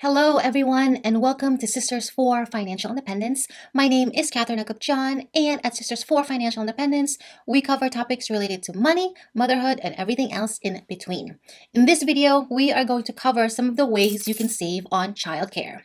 Hello, everyone, and welcome to Sisters for Financial Independence. My name is Catherine Akupjan, and at Sisters for Financial Independence, we cover topics related to money, motherhood, and everything else in between. In this video, we are going to cover some of the ways you can save on childcare.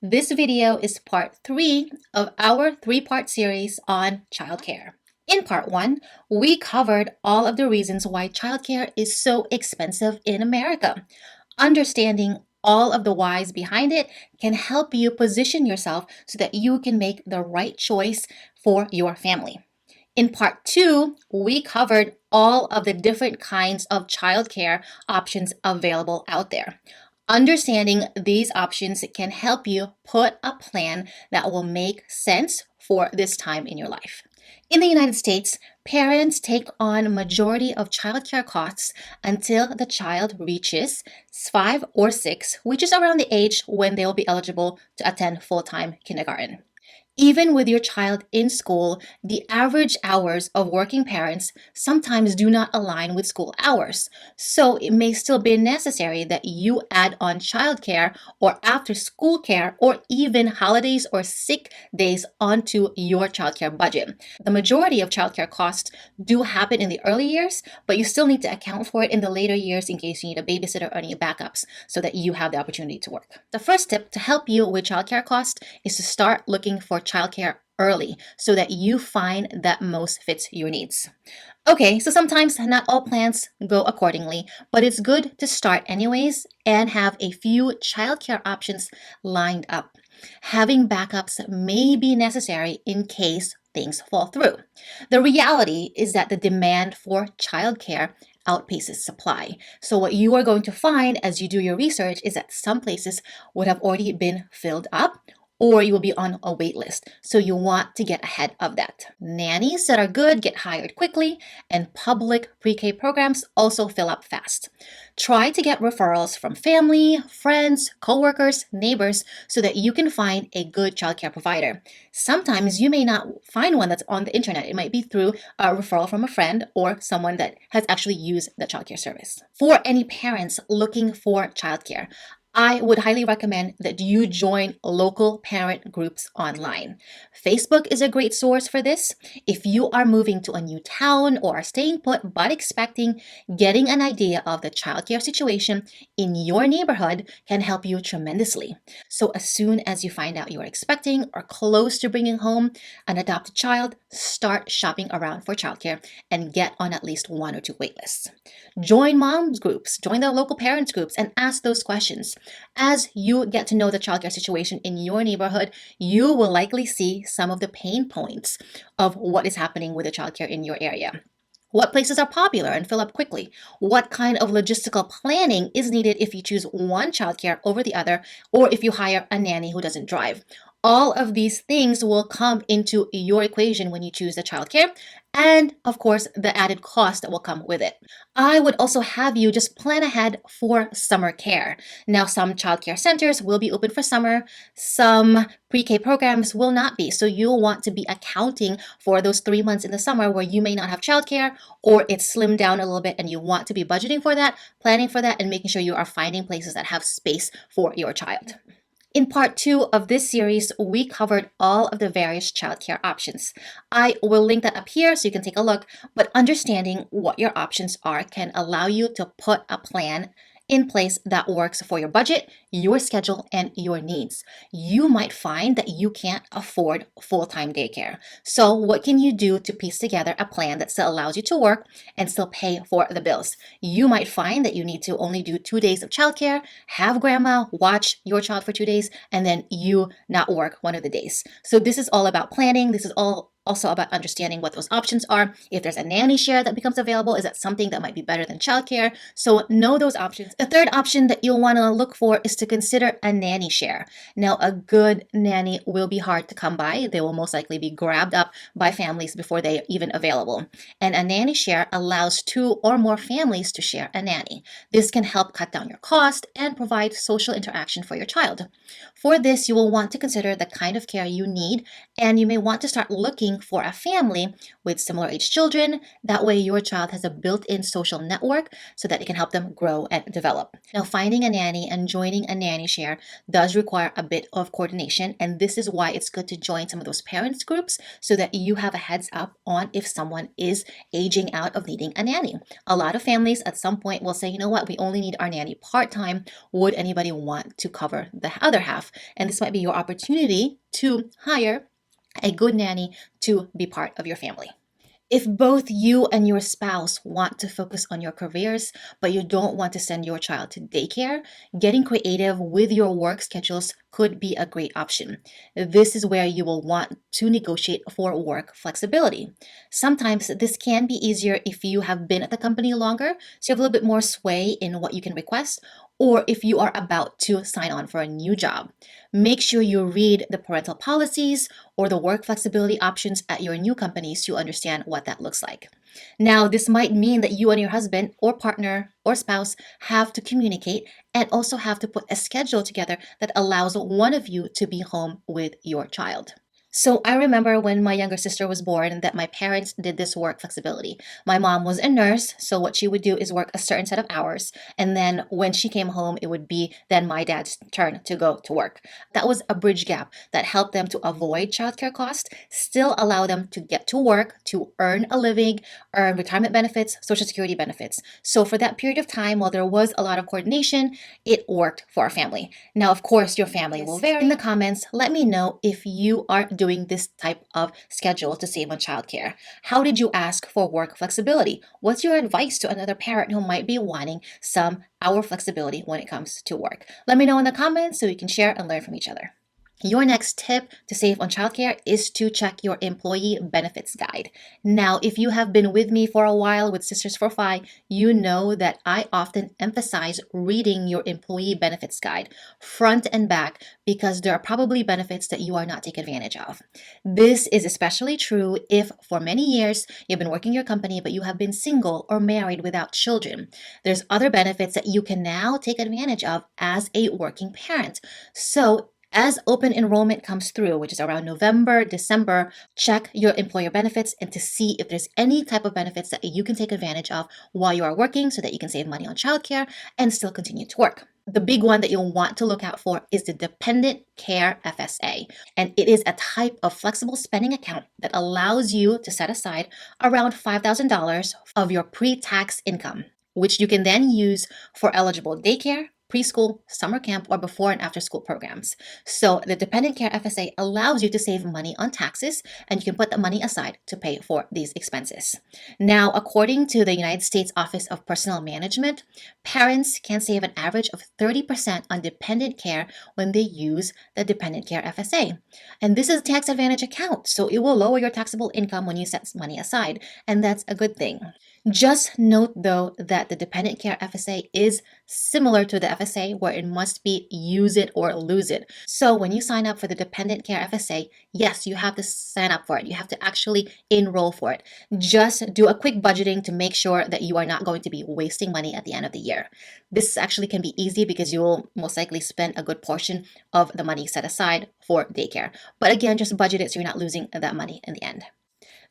This video is part 3 of our 3-part series on childcare. In part 1, we covered all of the reasons why childcare is so expensive in America. Understanding all of the whys behind it can help you position yourself so that you can make the right choice for your family. In part 2, we covered all of the different kinds of childcare options available out there. Understanding these options can help you put a plan that will make sense for this time in your life. In the United States, parents take on majority of childcare costs until the child reaches 5 or 6, which is around the age when they will be eligible to attend full-time kindergarten. Even with your child in school, the average hours of working parents sometimes do not align with school hours. So it may still be necessary that you add on childcare or after school care or even holidays or sick days onto your childcare budget. The majority of childcare costs do happen in the early years, but you still need to account for it in the later years in case you need a babysitter or any backups so that you have the opportunity to work. The first tip to help you with childcare costs is to start looking for childcare early so that you find that most fits your needs. Okay, so sometimes not all plans go accordingly, but it's good to start anyways and have a few childcare options lined up. Having backups may be necessary in case things fall through. The reality is that the demand for childcare outpaces supply. So what you are going to find as you do your research is that some places would have already been filled up, or you will be on a wait list. So you want to get ahead of that. Nannies that are good get hired quickly, and public pre-K programs also fill up fast. Try to get referrals from family, friends, coworkers, neighbors, so that you can find a good childcare provider. Sometimes you may not find one that's on the internet. It might be through a referral from a friend or someone that has actually used the childcare service. For any parents looking for childcare, I would highly recommend that you join local parent groups online. Facebook is a great source for this. If you are moving to a new town or are staying put but expecting, getting an idea of the childcare situation in your neighborhood can help you tremendously. So as soon as you find out you are expecting or close to bringing home an adopted child, start shopping around for childcare and get on at least 1 or 2 wait lists. Join moms groups, join the local parents groups, and ask those questions. As you get to know the childcare situation in your neighborhood, you will likely see some of the pain points of what is happening with the childcare in your area. What places are popular and fill up quickly? What kind of logistical planning is needed if you choose one childcare over the other, or if you hire a nanny who doesn't drive? All of these things will come into your equation when you choose the childcare, and of course, the added cost that will come with it. I would also have you just plan ahead for summer care. Now, some childcare centers will be open for summer, some pre-K programs will not be. So you'll want to be accounting for those 3 months in the summer where you may not have childcare or it's slimmed down a little bit, and you want to be budgeting for that, planning for that, and making sure you are finding places that have space for your child. In part 2 of this series, we covered all of the various childcare options. I will link that up here so you can take a look, but understanding what your options are can allow you to put a plan in place that works for your budget, your schedule, and your needs. You might find that you can't afford full-time daycare. So what can you do to piece together a plan that still allows you to work and still pay for the bills? You might find that you need to only do 2 days of childcare, have grandma watch your child for 2 days, and then you not work one of the days. So this is all about planning. This is all also about understanding what those options are. If there's a nanny share that becomes available, is that something that might be better than childcare? So know those options. The third option that you'll want to look for is to consider a nanny share. Now, a good nanny will be hard to come by. They will most likely be grabbed up by families before they are even available. And a nanny share allows 2 or more families to share a nanny. This can help cut down your cost and provide social interaction for your child. For this, you will want to consider the kind of care you need, and you may want to start looking looking for a family with similar age children. That way your child has a built-in social network so that it can help them grow and develop. Now, finding a nanny and joining a nanny share does require a bit of coordination, and this is why it's good to join some of those parents groups so that you have a heads up on if someone is aging out of needing a nanny. A lot of families at some point will say, you know what, we only need our nanny part-time. Would anybody want to cover the other half? And this might be your opportunity to hire a good nanny to be part of your family. If both you and your spouse want to focus on your careers, but you don't want to send your child to daycare, getting creative with your work schedules could be a great option. This is where you will want to negotiate for work flexibility. Sometimes this can be easier if you have been at the company longer, so you have a little bit more sway in what you can request, or if you are about to sign on for a new job. Make sure you read the parental policies or the work flexibility options at your new company so you understand what that looks like. Now, this might mean that you and your husband or partner or spouse have to communicate and also have to put a schedule together that allows one of you to be home with your child. So I remember when my younger sister was born that my parents did this work flexibility. My mom was a nurse, so what she would do is work a certain set of hours, and then when she came home, it would be then my dad's turn to go to work. That was a bridge gap that helped them to avoid childcare costs, still allow them to get to work, to earn a living, earn retirement benefits, social security benefits. So for that period of time, while there was a lot of coordination, it worked for our family. Now, of course, your family will vary. In the comments, let me know if you are doing this type of schedule to save on childcare. How did you ask for work flexibility? What's your advice to another parent who might be wanting some hour flexibility when it comes to work? Let me know in the comments so we can share and learn from each other. Your next tip to save on childcare is to check your employee benefits guide. Now, if you have been with me for a while with Sisters for Fi, you know that I often emphasize reading your employee benefits guide front and back because there are probably benefits that you are not taking advantage of. This is especially true if for many years you've been working your company but you have been single or married without children. There's other benefits that you can now take advantage of as a working parent. So as open enrollment comes through, which is around November, December, check your employer benefits and to see if there's any type of benefits that you can take advantage of while you are working so that you can save money on childcare and still continue to work. The big one that you'll want to look out for is the Dependent Care FSA. And it is a type of flexible spending account that allows you to set aside around $5,000 of your pre-tax income, which you can then use for eligible daycare, preschool, summer camp, or before and after school programs. So the Dependent Care FSA allows you to save money on taxes, and you can put the money aside to pay for these expenses. Now, according to the United States Office of Personnel Management, parents can save an average of 30% on dependent care when they use the Dependent Care FSA. And this is a tax advantage account, so it will lower your taxable income when you set money aside, and that's a good thing. Just note, though, that the Dependent Care FSA is similar to the FSA where it must be use it or lose it. So when you sign up for the Dependent Care FSA, yes, you have to sign up for it. You have to actually enroll for it. Just do a quick budgeting to make sure that you are not going to be wasting money at the end of the year. This actually can be easy because you will most likely spend a good portion of the money set aside for daycare. But again, just budget it so you're not losing that money in the end.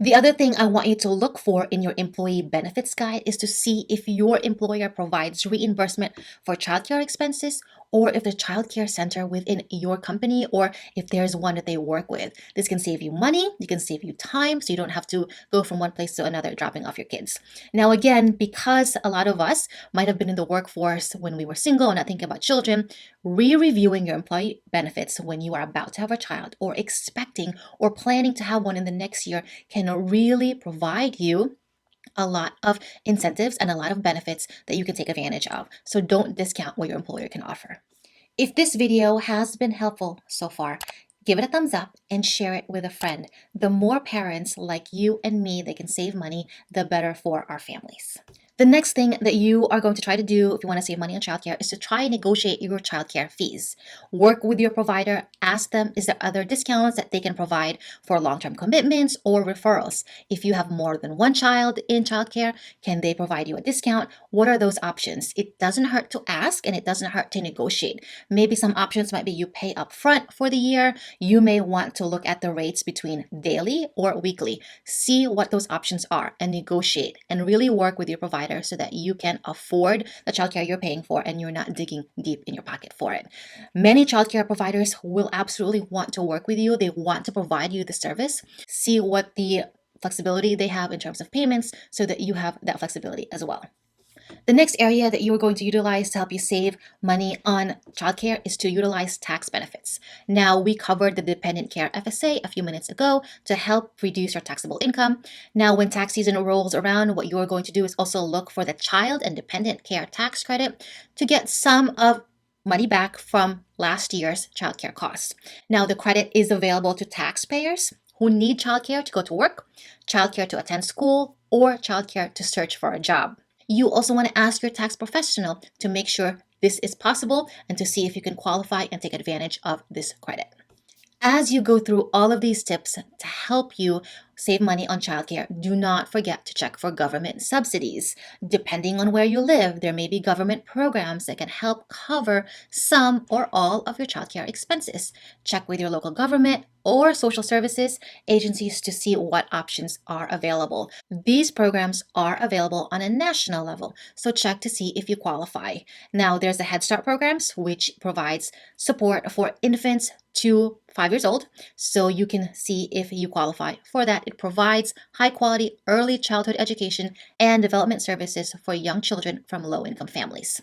The other thing I want you to look for in your employee benefits guide is to see if your employer provides reimbursement for childcare expenses or if the childcare center within your company or if there's one that they work with. This can save you money, it can save you time, so you don't have to go from one place to another dropping off your kids. Now again, because a lot of us might have been in the workforce when we were single and not thinking about children, re-reviewing your employee benefits when you are about to have a child or expecting or planning to have one in the next year can really provide you a lot of incentives and a lot of benefits that you can take advantage of. So don't discount what your employer can offer. If this video has been helpful so far, give it a thumbs up and share it with a friend. The more parents like you and me that can save money, the better for our families. The next thing that you are going to try to do if you want to save money on childcare is to try and negotiate your childcare fees. Work with your provider, ask them, is there other discounts that they can provide for long-term commitments or referrals? If you have more than one child in childcare, can they provide you a discount? What are those options? It doesn't hurt to ask and it doesn't hurt to negotiate. Maybe some options might be you pay up front for the year. You may want to look at the rates between daily or weekly. See what those options are and negotiate and really work with your provider so that you can afford the childcare you're paying for and you're not digging deep in your pocket for it. Many childcare providers will absolutely want to work with you. They want to provide you the service. See what the flexibility they have in terms of payments so that you have that flexibility as well. The next area that you are going to utilize to help you save money on childcare is to utilize tax benefits. Now, we covered the dependent care FSA a few minutes ago to help reduce your taxable income. Now, when tax season rolls around, what you're going to do is also look for the child and dependent care tax credit to get some of money back from last year's childcare costs. Now, the credit is available to taxpayers who need childcare to go to work, childcare to attend school, or childcare to search for a job. You also want to ask your tax professional to make sure this is possible and to see if you can qualify and take advantage of this credit. As you go through all of these tips to help you save money on childcare, do not forget to check for government subsidies. Depending on where you live, there may be government programs that can help cover some or all of your childcare expenses. Check with your local government or social services agencies to see what options are available. These programs are available on a national level, so check to see if you qualify. Now, there's the Head Start programs, which provides support for infants to 5 years old, so you can see if you qualify for that. It provides high quality early childhood education and development services for young children from low income families.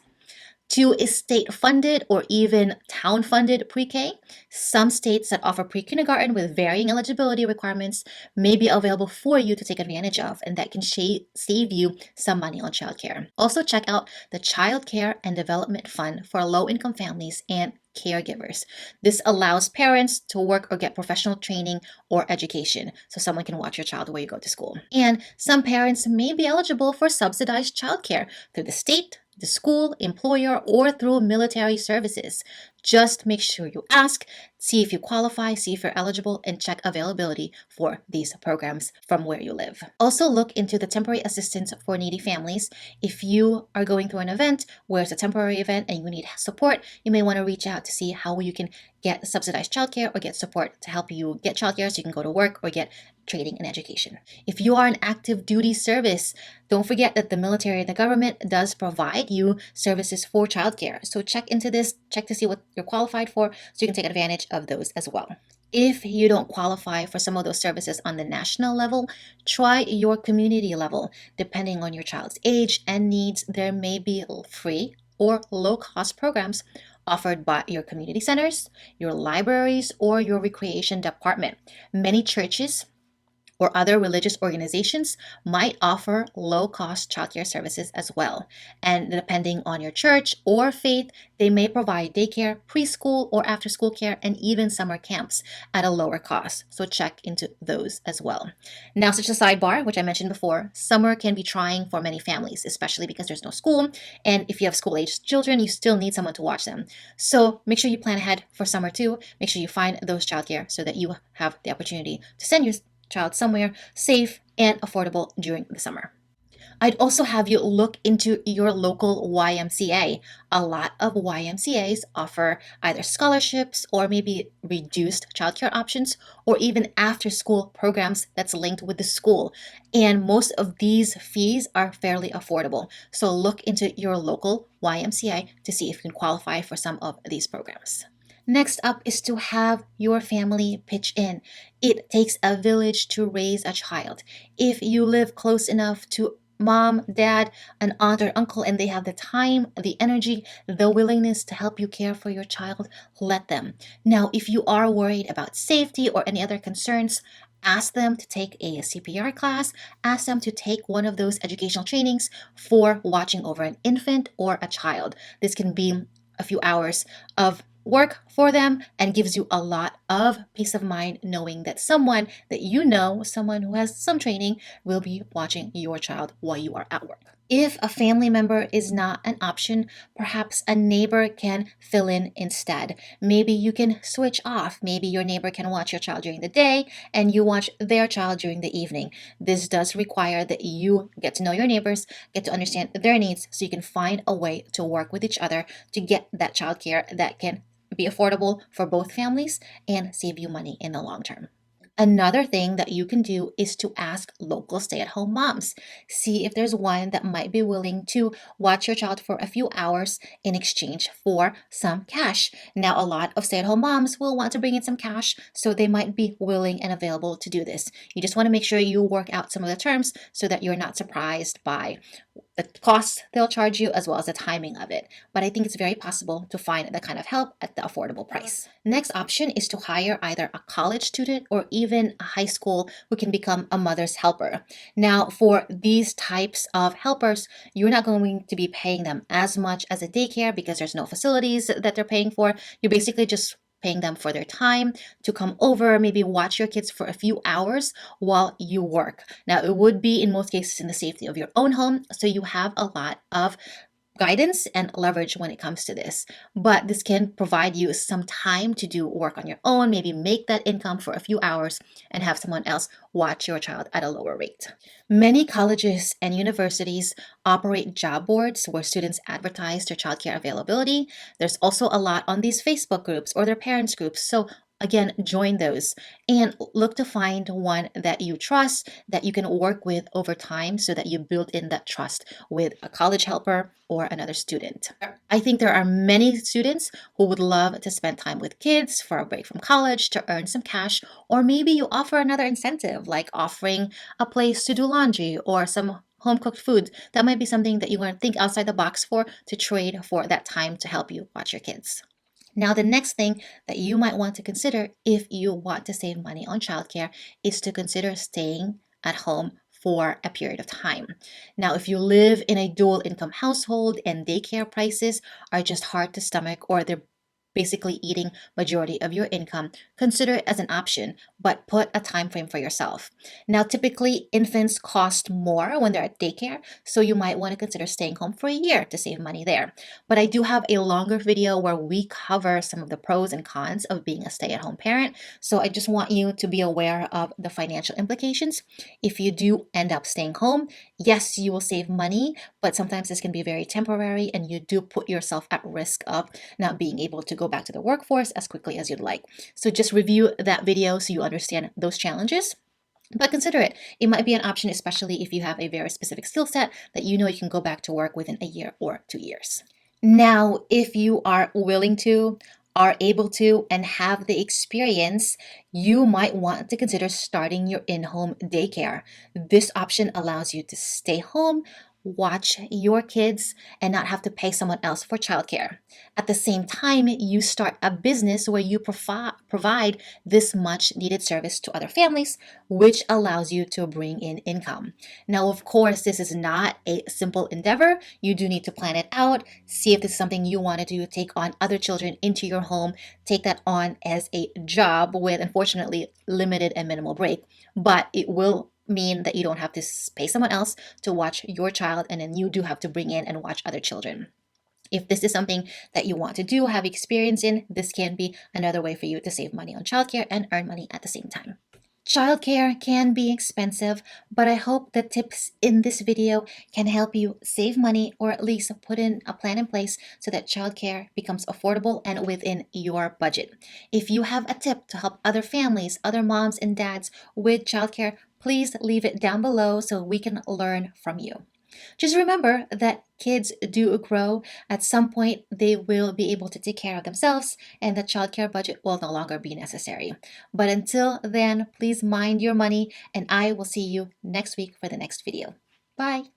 2 is state funded or even town funded pre-K. Some states that offer pre-kindergarten with varying eligibility requirements may be available for you to take advantage of, and that can save you some money on childcare. Also, check out the Child Care and Development Fund for low-income families and caregivers. This allows parents to work or get professional training or education so someone can watch your child where you go to school. And some parents may be eligible for subsidized childcare through the state, the school, employer, or through military services. Just make sure you ask, see if you qualify, see if you're eligible, and check availability for these programs from where you live. Also, look into the temporary assistance for needy families. If you are going through an event where it's a temporary event and you need support, you may want to reach out to see how you can get subsidized childcare or get support to help you get childcare so you can go to work or get training and education. If you are an active duty service, don't forget that the military and the government does provide you services for childcare. So check into this, check to see what you're qualified for so you can take advantage of those as well. If you don't qualify for some of those services on the national level, try your community level. Depending on your child's age and needs, there may be free or low-cost programs offered by your community centers, your libraries, or your recreation department. Many churches or other religious organizations might offer low-cost childcare services as well. And depending on your church or faith, they may provide daycare, preschool, or after-school care, and even summer camps at a lower cost. So check into those as well. Now, such a sidebar, which I mentioned before, summer can be trying for many families, especially because there's no school. And if you have school-aged children, you still need someone to watch them. So make sure you plan ahead for summer too. Make sure you find those childcare so that you have the opportunity to send your child somewhere safe and affordable during the summer. I'd also have you look into your local YMCA. A lot of YMCAs offer either scholarships or maybe reduced childcare options or even after-school programs that's linked with the school. And most of these fees are fairly affordable. So look into your local YMCA to see if you can qualify for some of these programs. Next up is to have your family pitch in. It takes a village to raise a child. If you live close enough to mom, dad, an aunt or uncle, and they have the time, the energy, the willingness to help you care for your child, let them. Now, if you are worried about safety or any other concerns, ask them to take a CPR class, ask them to take one of those educational trainings for watching over an infant or a child. This can be a few hours of work for them and gives you a lot of peace of mind knowing that someone that you know, someone who has some training, will be watching your child while you are at work. If a family member is not an option, perhaps a neighbor can fill in instead. Maybe you can switch off. Maybe your neighbor can watch your child during the day and you watch their child during the evening. This does require that you get to know your neighbors, get to understand their needs, so you can find a way to work with each other to get that childcare that can be affordable for both families and save you money in the long term. Another thing that you can do is to ask local stay at home moms. See if there's one that might be willing to watch your child for a few hours in exchange for some cash. Now, a lot of stay at home moms will want to bring in some cash, so they might be willing and available to do this. You just want to make sure you work out some of the terms so that you're not surprised by the cost they'll charge you as well as the timing of it. But I think it's very possible to find the kind of help at the affordable price. Next option is to hire either a college student or even a high school who can become a mother's helper. Now, for these types of helpers, you're not going to be paying them as much as a daycare because there's no facilities that they're paying for. You're basically just paying them for their time to come over, maybe watch your kids for a few hours while you work. Now, it would be in most cases in the safety of your own home, so you have a lot of guidance and leverage when it comes to this. But this can provide you some time to do work on your own, maybe make that income for a few hours and have someone else watch your child at a lower rate. Many colleges and universities operate job boards where students advertise their childcare availability. There's also a lot on these Facebook groups or their parents groups. So again, join those and look to find one that you trust, that you can work with over time so that you build in that trust with a college helper or another student. I think there are many students who would love to spend time with kids for a break from college to earn some cash, or maybe you offer another incentive like offering a place to do laundry or some home cooked food. That might be something that you want to think outside the box for to trade for that time to help you watch your kids. Now, the next thing that you might want to consider if you want to save money on childcare is to consider staying at home for a period of time. Now, if you live in a dual income household and daycare prices are just hard to stomach or they're basically eating majority of your income, consider it as an option, but put a time frame for yourself. Now, typically infants cost more when they're at daycare, so you might want to consider staying home for a year to save money there. But I do have a longer video where we cover some of the pros and cons of being a stay-at-home parent, so I just want you to be aware of the financial implications. If you do end up staying home, yes, you will save money, but sometimes this can be very temporary and you do put yourself at risk of not being able to go back to the workforce as quickly as you'd like. So just review that video so you understand those challenges. But consider it. It might be an option, especially if you have a very specific skill set that you know you can go back to work within a year or 2 years. Now, if you are willing to, are able to, and have the experience, you might want to consider starting your in-home daycare. This option allows you to stay home, watch your kids, and not have to pay someone else for childcare. At the same time, you start a business where you provide this much needed service to other families, which allows you to bring in income. Now, of course, this is not a simple endeavor. You do need to plan it out, see if this is something you want to do, take on other children into your home, take that on as a job with, unfortunately, limited and minimal break. But it will mean that you don't have to pay someone else to watch your child, and then you do have to bring in and watch other children. If this is something that you want to do, have experience in, this can be another way for you to save money on childcare and earn money at the same time. Childcare can be expensive, but I hope the tips in this video can help you save money or at least put in a plan in place so that childcare becomes affordable and within your budget. If you have a tip to help other families, other moms and dads with childcare, please leave it down below so we can learn from you. Just remember that kids do grow. At some point, they will be able to take care of themselves and the childcare budget will no longer be necessary. But until then, please mind your money and I will see you next week for the next video. Bye!